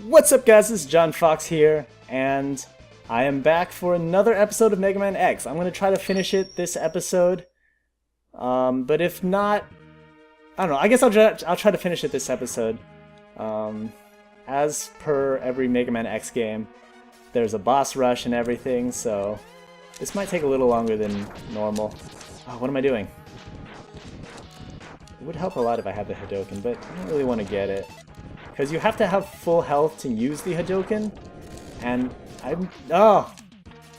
What's up guys, this is John Fox here, and I am back for another episode of Megaman X. I'm going to try to finish it this episode, but if not, I don't know, I guess I'll try to finish it this episode. As per every Megaman X game, there's a boss rush and everything, so this might take a little longer than normal. Oh, what am I doing? It would help a lot if I had the Hadoken, but I don't really want to get it. Because you have to have full health to use the Hadoken, and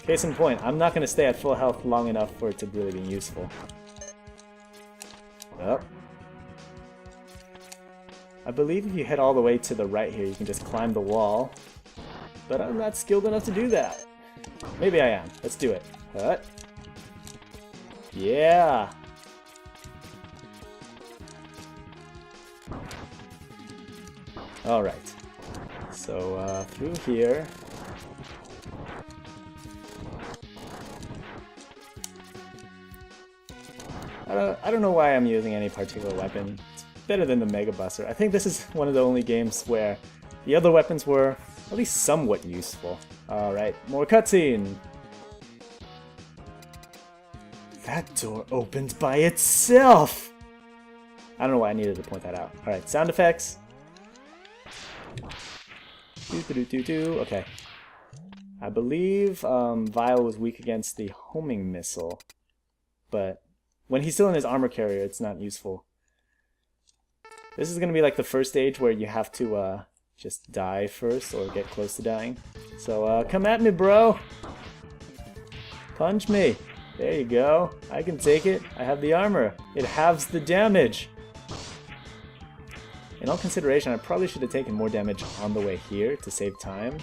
case in point, I'm not going to stay at full health long enough for it to really be useful. Oh. I believe if you head all the way to the right here, you can just climb the wall, but I'm not skilled enough to do that. Maybe I am. Let's do it. Yeah! Alright, so through here. I don't know why I'm using any particular weapon. It's better than the Mega Buster. I think this is one of the only games where the other weapons were at least somewhat useful. Alright, more cutscene! That door opened by itself! I don't know why I needed to point that out. Alright, sound effects. Okay. I believe Vile was weak against the homing missile, but when he's still in his armor carrier, it's not useful. This is going to be like the first stage where you have to just die first or get close to dying. So come at me, bro! Punch me! There you go. I can take it. I have the armor. It halves the damage. In all consideration, I probably should have taken more damage on the way here to save time.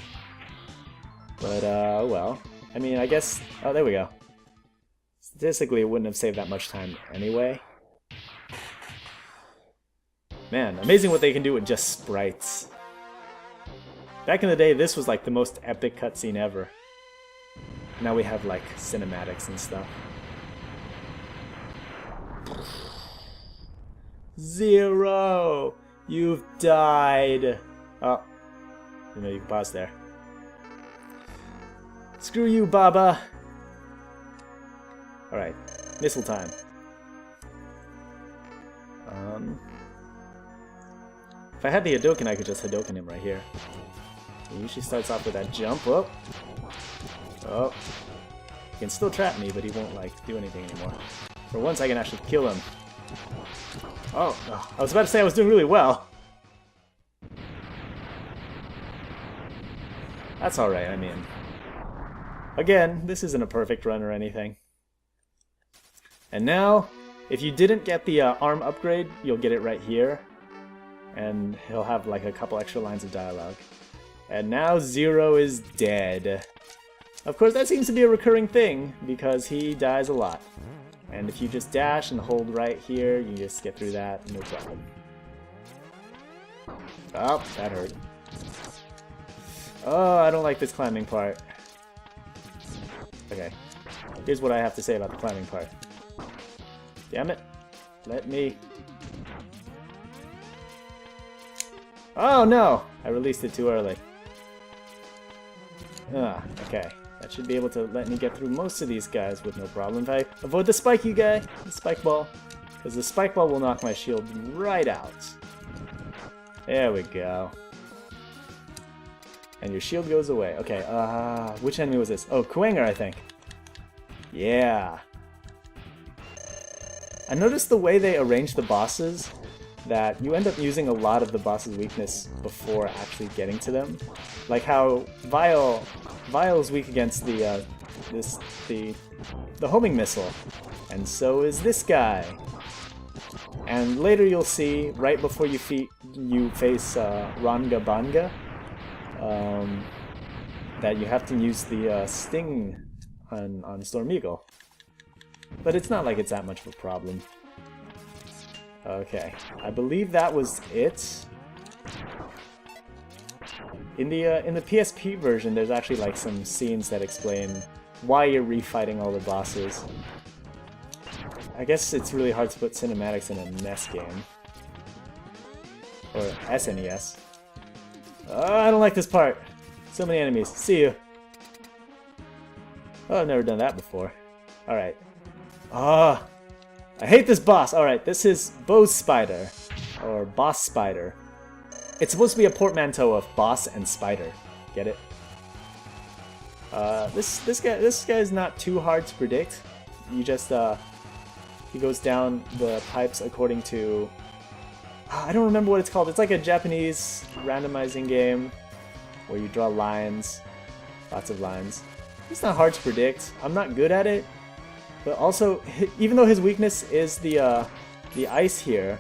But, well. I mean, I guess... Oh, there we go. Statistically, it wouldn't have saved that much time anyway. Man, amazing what they can do with just sprites. Back in the day, this was like the most epic cutscene ever. Now we have, like, cinematics and stuff. Zero! You've died! Oh. You know, you can pause there. Screw you, Baba! Alright. Missile time. If I had the Hadoken, I could just Hadoken him right here. He usually starts off with that jump. Oh! Oh. He can still trap me, but he won't, like, do anything anymore. For once, I can actually kill him. Oh, I was about to say I was doing really well. That's alright, I mean. Again, this isn't a perfect run or anything. And now, if you didn't get the arm upgrade, you'll get it right here. And he'll have like a couple extra lines of dialogue. And now Zero is dead. Of course, that seems to be a recurring thing, because he dies a lot. And if you just dash and hold right here, you just get through that, no problem. Oh, that hurt. Oh, I don't like this climbing part. Okay, here's what I have to say about the climbing part. Damn it. Let me... Oh no! I released it too early. Okay. That should be able to let me get through most of these guys with no problem. If I avoid the spiky guy, the spike ball, because the spike ball will knock my shield right out. There we go. And your shield goes away. Okay, which enemy was this? Oh, Kuwanger, I think. Yeah. I noticed the way they arrange the bosses, that you end up using a lot of the boss's weakness before actually getting to them. Like how Vile's weak against the homing missile, and so is this guy. And later you'll see, right before you face Ranga Banga, that you have to use the sting on Storm Eagle. But it's not like it's that much of a problem. Okay, I believe that was it. In the PSP version, there's actually like some scenes that explain why you're refighting all the bosses. I guess it's really hard to put cinematics in a NES game. Or SNES. I don't like this part. So many enemies. See you. Oh, I've never done that before. Alright. Ah, I hate this boss. Alright, this is Bospider. Or Bospider. It's supposed to be a portmanteau of boss and spider. Get it? This guy is not too hard to predict. You just he goes down the pipes according to I don't remember what it's called. It's like a Japanese randomizing game where you draw lines, lots of lines. It's not hard to predict. I'm not good at it, but also even though his weakness is the ice here,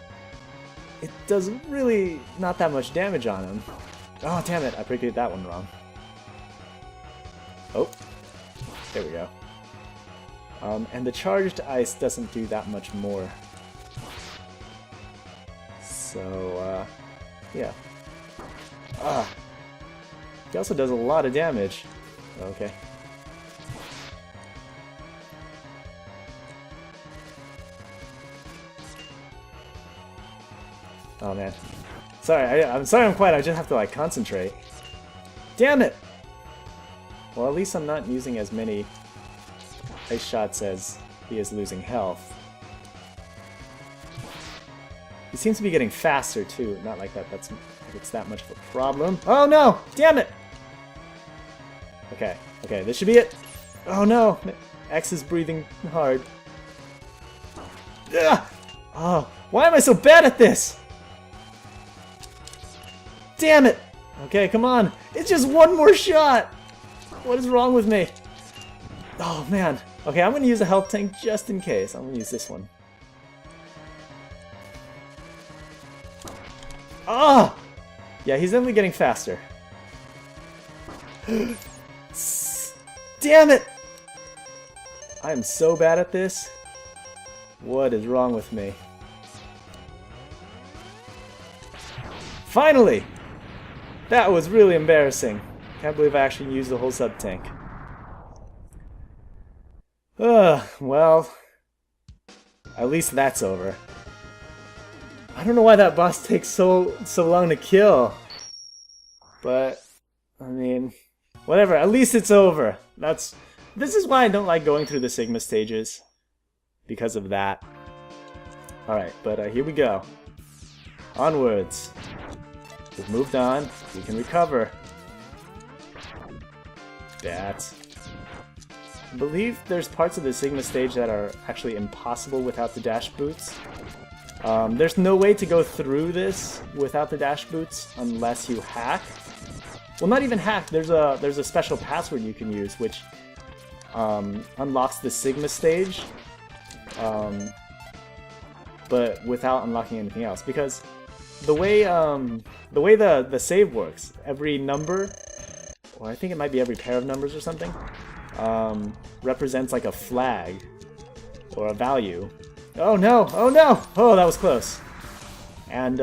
it does really not that much damage on him. Oh damn it! I predicted that one wrong. Oh, there we go. And the charged ice doesn't do that much more. So, yeah. He also does a lot of damage. Okay. Oh man. Sorry, I'm sorry I'm quiet, I just have to like concentrate. Damn it! Well, at least I'm not using as many ice shots as he is losing health. He seems to be getting faster too. Not like it's that much of a problem. Oh no! Damn it! Okay, okay, this should be it. Oh no! X is breathing hard. Ugh! Oh, why am I so bad at this? Damn it! Okay, come on. It's just one more shot! What is wrong with me? Oh man. Okay, I'm gonna use a health tank just in case. I'm gonna use this one. Ah! Oh! Yeah, he's definitely getting faster. Damn it! I am so bad at this. What is wrong with me? Finally! That was really embarrassing. Can't believe I actually used the whole sub-tank. Well, at least that's over. I don't know why that boss takes so long to kill. But, I mean, whatever, at least it's over. This is why I don't like going through the Sigma stages. Because of that. Alright, but here we go. Onwards. We've moved on. We can recover. That. I believe there's parts of the Sigma stage that are actually impossible without the dash boots. There's no way to go through this without the dash boots unless you hack. Well, not even hack. There's a special password you can use which unlocks the Sigma stage, but without unlocking anything else. Because the way the save works, every number, or I think it might be every pair of numbers or something, represents like a flag or a value. Oh no! Oh no! Oh, that was close. And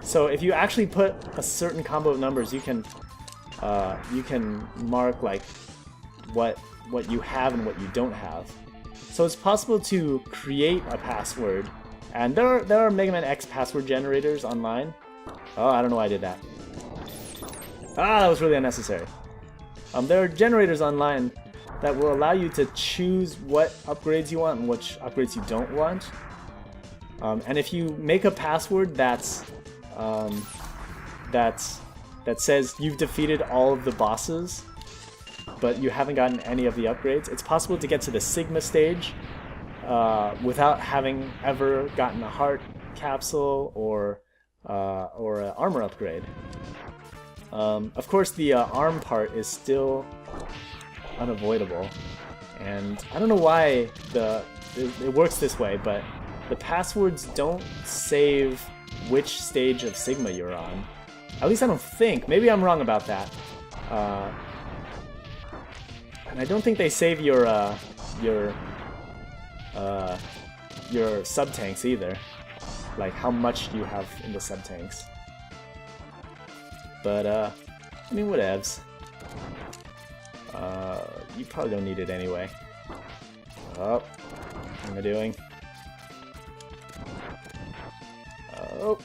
so if you actually put a certain combo of numbers, you can mark like what you have and what you don't have. So it's possible to create a password, and there are Mega Man X password generators online. Oh, I don't know why I did that. Ah, that was really unnecessary. There are generators online that will allow you to choose what upgrades you want and which upgrades you don't want. And if you make a password that says you've defeated all of the bosses, but you haven't gotten any of the upgrades, it's possible to get to the Sigma stage without having ever gotten a heart capsule or an armor upgrade. Of course, the arm part is still unavoidable, and I don't know why it works this way, but the passwords don't save which stage of Sigma you're on. At least I don't think. Maybe I'm wrong about that. And I don't think they save your sub-tanks either. Like how much you have in the sub-tanks. But, I mean, whatevs. You probably don't need it anyway. Oh, what am I doing? Oh.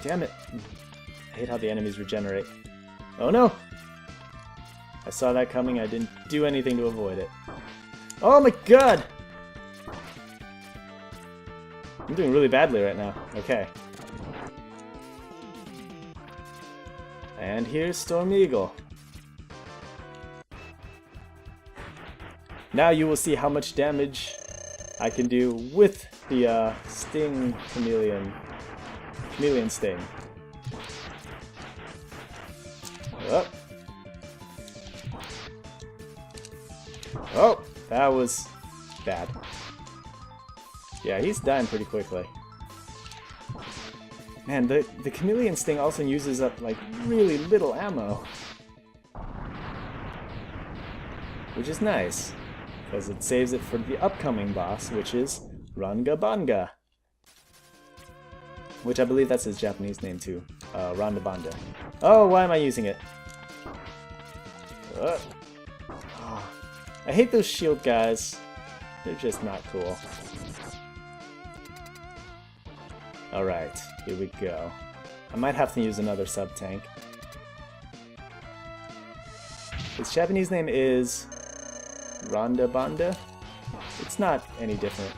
Damn it. I hate how the enemies regenerate. Oh no! I saw that coming, I didn't do anything to avoid it. Oh my god! I'm doing really badly right now. Okay. And here's Storm Eagle. Now you will see how much damage I can do with the Sting Chameleon. Chameleon Sting. Oh. Oh, that was bad. Yeah, he's dying pretty quickly. Man, the Chameleon Sting also uses up like really little ammo. Which is nice, because it saves it for the upcoming boss, which is Ranga Banga. Which I believe that's his Japanese name too. Ranga Banga. Oh, why am I using it? Oh. I hate those shield guys. They're just not cool. Alright, here we go. I might have to use another sub-tank. His Japanese name is Randa Banda. It's not any different.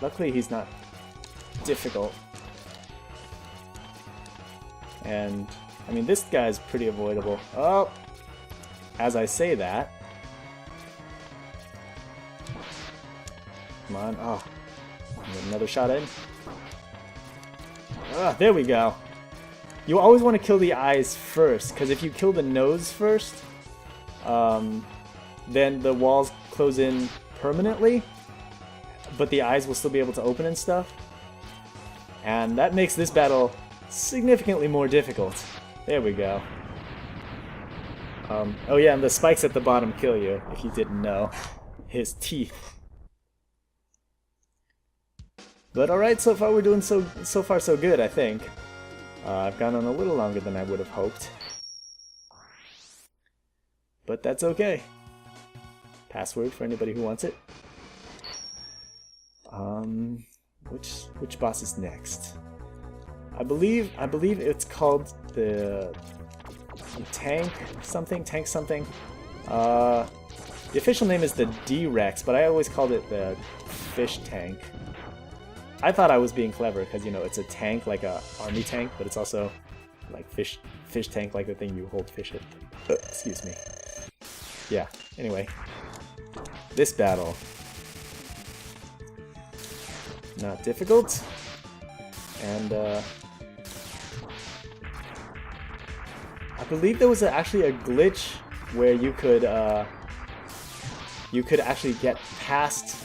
Luckily he's not difficult. And, I mean, this guy's pretty avoidable. Oh! As I say that... Come on. Oh. Another shot in. Ah, there we go. You always want to kill the eyes first, because if you kill the nose first, then the walls close in permanently, but the eyes will still be able to open and stuff. And that makes this battle significantly more difficult. There we go. Oh yeah, and the spikes at the bottom kill you, if you didn't know. His teeth. But alright, so far we're doing so far so good, I think. I've gone on a little longer than I would have hoped. But that's okay. Password for anybody who wants it. Which boss is next? I believe it's called the tank something. The official name is the D-Rex, but I always called it the fish tank. I thought I was being clever because, you know, it's a tank like a army tank, but it's also like fish tank, like the thing you hold fish in. Excuse me. Yeah. Anyway, this battle, not difficult, and I believe there was actually a glitch where you could actually get past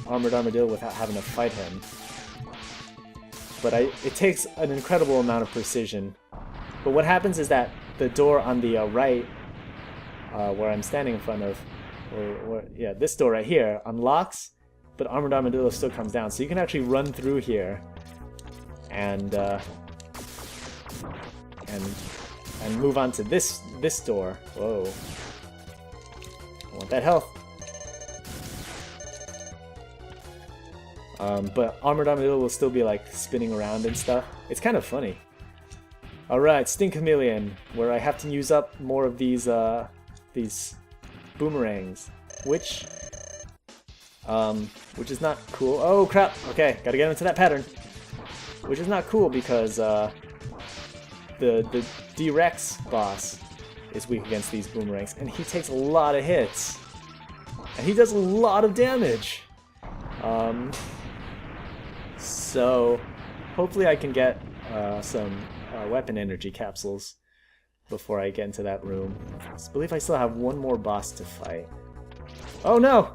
Armored Armadillo without having to fight him. But it takes an incredible amount of precision. But what happens is that the door on the right, where I'm standing in front of, yeah, this door right here, unlocks, but Armored Armadillo still comes down. So you can actually run through here and move on to this door. Whoa. I want that health. But Armored Armadillo will still be like spinning around and stuff. It's kind of funny. Alright, Sting Chameleon, where I have to use up more of these boomerangs, which is not cool. Oh crap! Okay, gotta get into that pattern. Which is not cool because the D-Rex boss is weak against these boomerangs, and he takes a lot of hits, and he does a lot of damage. So hopefully I can get some weapon energy capsules before I get into that room. I believe I still have one more boss to fight. Oh no!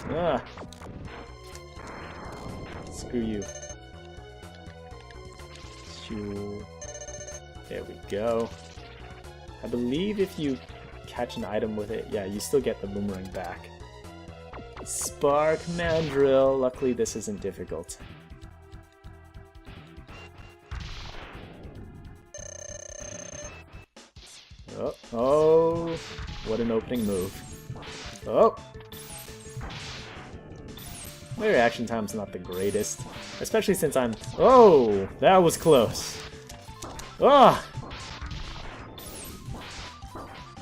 Ah. Screw you. There we go. I believe if you catch an item with it, yeah, you still get the boomerang back. Spark Mandrill. Luckily this isn't difficult. Oh, what an opening move. Oh! My reaction time's not the greatest. Especially since I'm... Oh! That was close. Ah!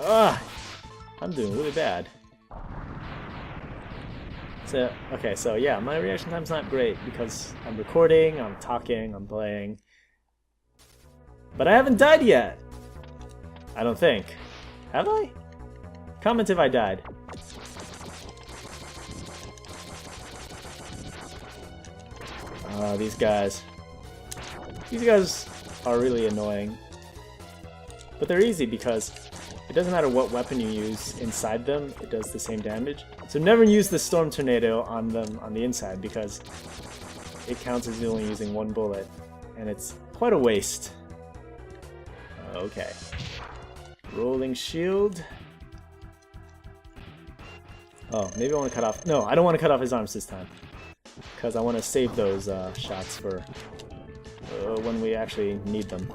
Ah! I'm doing really bad. So, okay, so yeah, my reaction time's not great because I'm recording, I'm talking, I'm playing. But I haven't died yet! I don't think. Have I? Comment if I died. These guys. These guys are really annoying. But they're easy because it doesn't matter what weapon you use inside them, it does the same damage. So never use the Storm Tornado on them on the inside because it counts as you only using one bullet. And it's quite a waste. Okay. Rolling Shield. Oh, maybe I want to cut off... No, I don't want to cut off his arms this time. Because I want to save those shots for when we actually need them.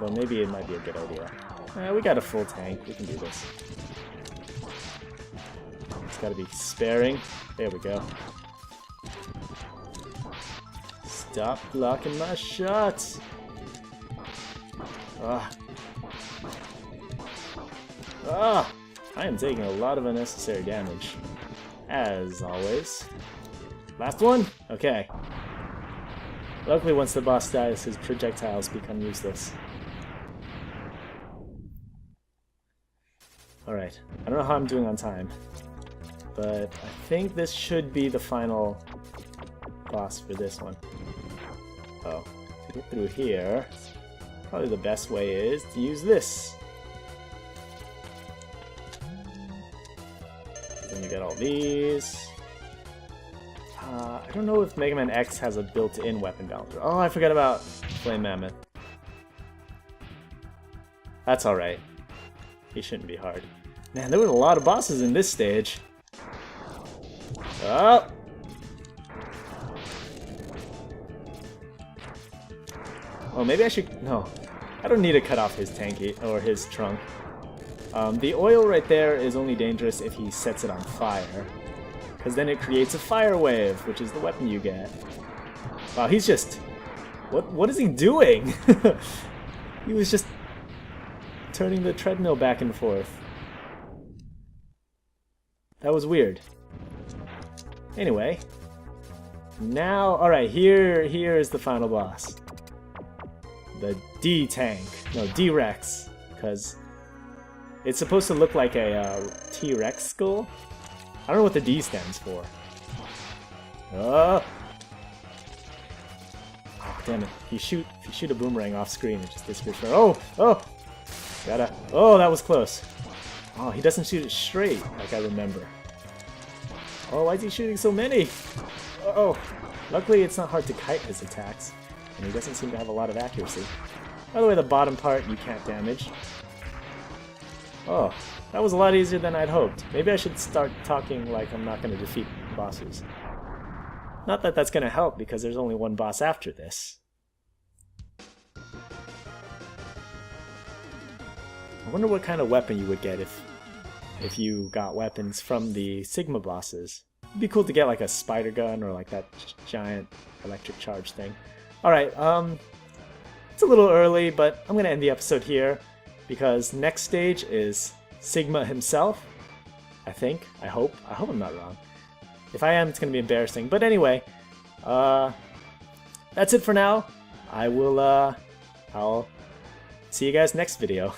Well, maybe it might be a good idea. We got a full tank. We can do this. It's got to be sparing. There we go. Stop blocking my shots. Ah. Ah. I am taking a lot of unnecessary damage. As always. Last one? Okay. Luckily, once the boss dies, his projectiles become useless. Alright. I don't know how I'm doing on time. But I think this should be the final boss for this one. Oh. To get through here, probably the best way is to use this. Then you got all these. I don't know if Mega Man X has a built-in weapon balancer. Oh, I forgot about Flame Mammoth. That's alright. He shouldn't be hard. Man, there were a lot of bosses in this stage. Oh! Oh, maybe I should... No. I don't need to cut off his tanky or his trunk. The oil right there is only dangerous if he sets it on fire. Because then it creates a fire wave, which is the weapon you get. Wow, he's just... What is he doing? He was just turning the treadmill back and forth. That was weird. Anyway. Now... Alright, here is the final boss. The D-Tank. No, D-Rex. Because it's supposed to look like a T-Rex skull. I don't know what the D stands for. Oh, damn it. If you shoot a boomerang off screen, it just disappears for... Oh! Oh, that was close. Oh, he doesn't shoot it straight, like I remember. Oh, why is he shooting so many? Oh, luckily it's not hard to kite his attacks, and he doesn't seem to have a lot of accuracy. By the way, the bottom part you can't damage. Oh, that was a lot easier than I'd hoped. Maybe I should start talking like I'm not going to defeat bosses. Not that that's going to help, because there's only one boss after this. I wonder what kind of weapon you would get if you got weapons from the Sigma bosses. It'd be cool to get like a spider gun or like that giant electric charge thing. Alright, it's a little early, but I'm going to end the episode here, because next stage is Sigma himself, I think. I hope I'm not wrong. If I am, it's going to be embarrassing. But anyway, that's it for now. I'll see you guys next video.